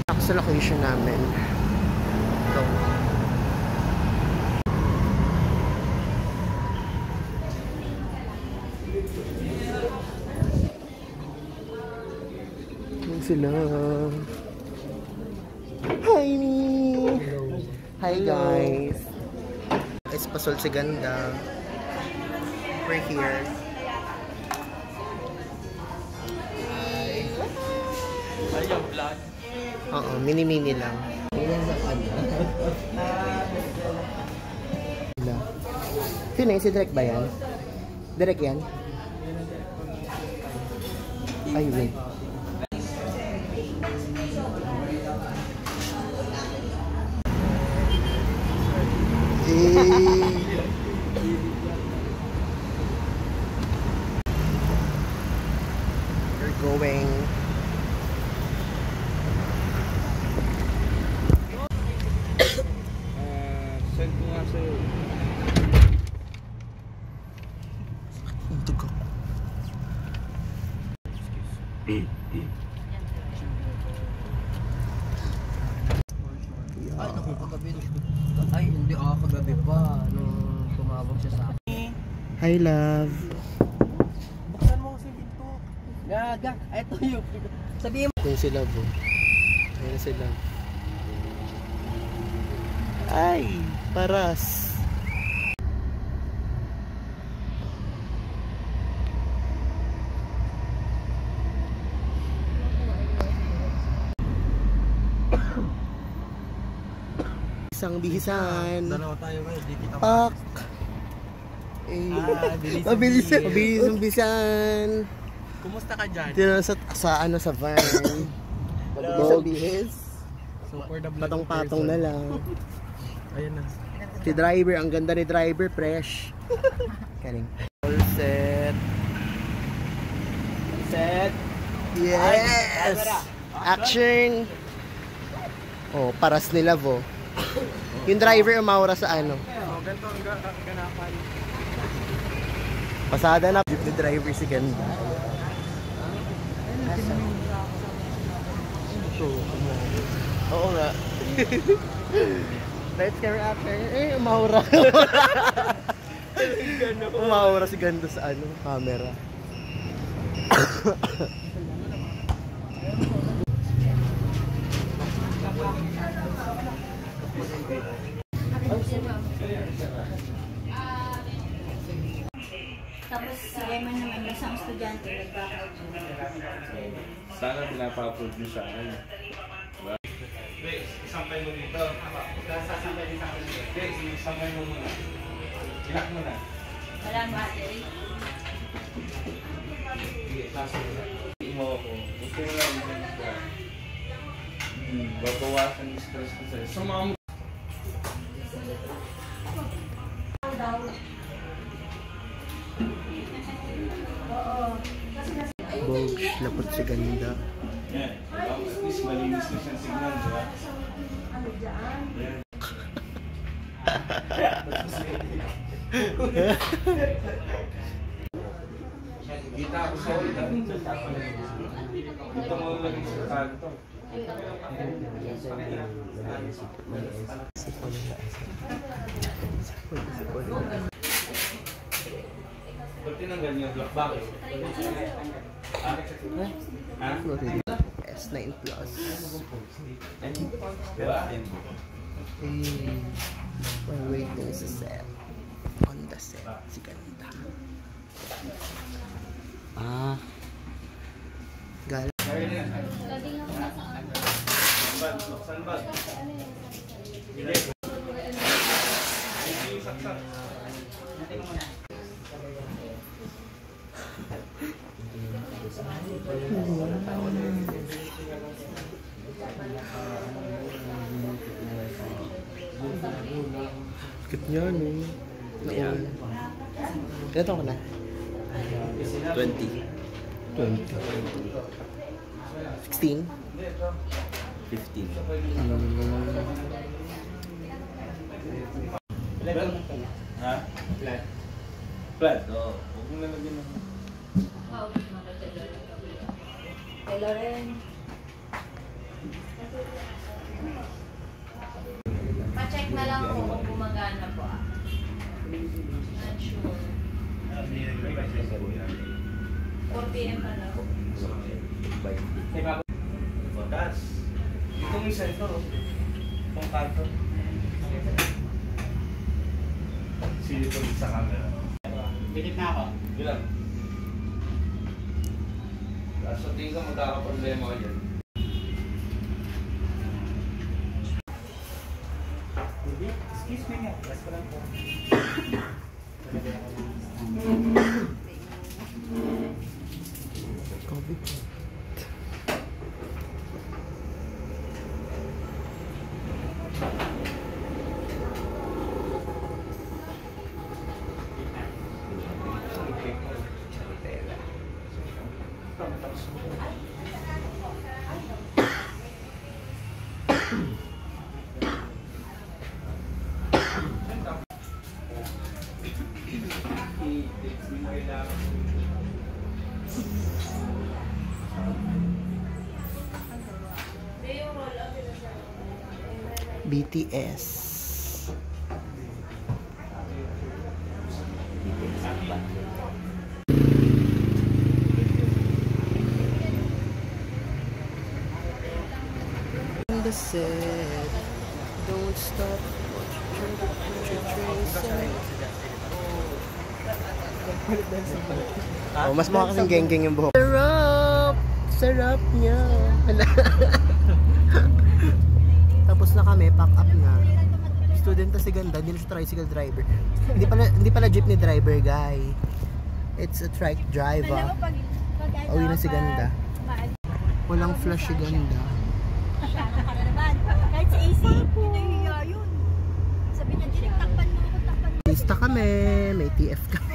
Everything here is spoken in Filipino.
Sa location namin. Ito. Yan sila. Hi! Hi guys! Espasol si Ganda. We're here. Ay, yung vlog. Oo, mini-mini lang. Sino yun? Si Direk ba yan? Direk yan? Ay, wait. You're going. Send ko nga sa'yo. Untog ako. Ay, naku, kagabi. Ay, hindi ako kagabi pa. Nung tumawag siya sa akin. Hi, love. Buksan mo kasi dito. Gaga. Ito yung... Sabihin mo. Ayun si Love, oh. Ayun si Love. Ay, paras. Isang bihisan. Dalawa tayo ngayon. Di kita Pak. Mabilis ang bisan. Kumusta ka dyan? Tira sa ano sa van. Mabilis ang bihis. Super the Patong-patong na lang. Ayun na. Si driver, ang ganda ni driver, fresh. Kaling. All set. Set. Yes! Action! Oh, paras ni Love, oh. Yung driver umawra sa ano. Oh, ganito ang ganapan. Pasada na. Jeep ni driver si Ganda. Oo nga. Lights, camera, action. Eh, umawra. Umawra si Ganda sa ano, camera. Tapos si Emma naman, isang estudyante, nag-background. Sana pinapa-upload nyo sa akin. Isampay mo dito. Sasampay din sa akin. Isampay mo muna. Ilak mo na. Wala battery. Sige, klase mo na. Hindi mo ako. Gusto mo lang yung ka. Babawasan yung stress ko sa'yo. Sumama mo. Bogs, lapot si Ganda. Yan. At least malinis na siyang signal, di ba? Yan. Kita ako sa ulit. Ito mo lang yung sa kanto. Ba't tinanggal niyo yung block? Bakit? S9 Plus. Diba? We're waiting sa set. On the set, si Ganda. Gal. Sandbag. Hindi. Yung saksak. Sakit niya, no? Ayan. Kaya ito ka na? 20. 20. 16? 15. Ha? Flat. Flat? Oo. Huwag mo nalagyan ng... Kay Loren. check na lang po kung gumagana po ah. Not sure. 4 PM pa lang. Taas. Ito may sensor. Itong kanto. Silicone sa camera. Pilit na ako. Yun. Sa tingin ka magkakaproblema ka dyan. Excuse me nga. Yes ko lang po. COVID. BTS. On the set, don't stop. Oh, mas mukha kasing geng-geng yung buhok. Sarap! Sarap niya. Tapos na kami, pack up na. Student na si Ganda, hindi na siya tricycle driver. Hindi pala jeepney driver, guy. It's a trike driver. Uwi na si Ganda. Walang flash si Ganda. Kahit sa AC, hinahiya yun. Sabi na, takpan mo ako, takpan mo. Lista kami, may TF kami.